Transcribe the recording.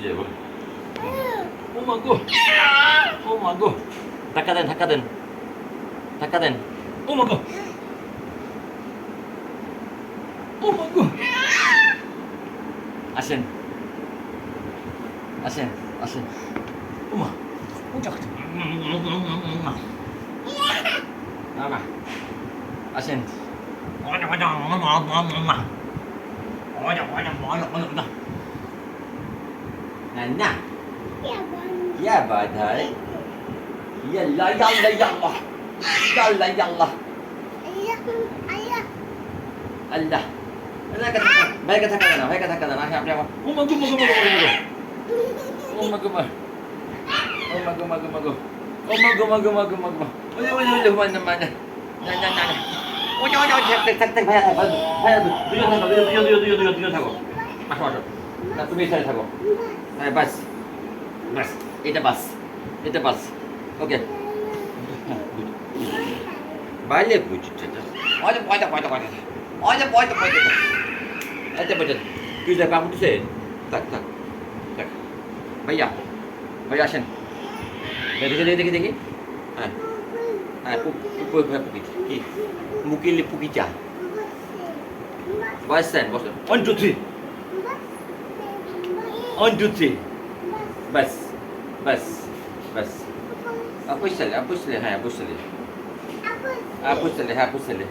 যাবো ও মা গো ও মা গো ধাক্কা দেন ধাক্কা দেন ধাক্কা দেন ও মা গো ও মা গো আসেন আসেন আসেন ও মা ও যা না আসেন না ya badai yalla yalla yalla yalla yalla Allah Allah kata baik kata kana baik kata kana nah apa oh magu oh magu oh mana mana nah oh jangan tek ভাইয়া দুজন থাকো আসো আসো না তুমি এখানে থাকো হ্যাঁ বাস বাস এটা বাস ওকে বাইরে বুঝতে পয়টা আচ্ছা বেটা তুই যা কাম করছিস থাক ভাইয়া আসেন দেখি হ্যাঁ পুকি কি মুকিলি পুকি চা বসেন 1 2 3 1 2 3 बस आप पूछ चले हाँ आप पूछ चले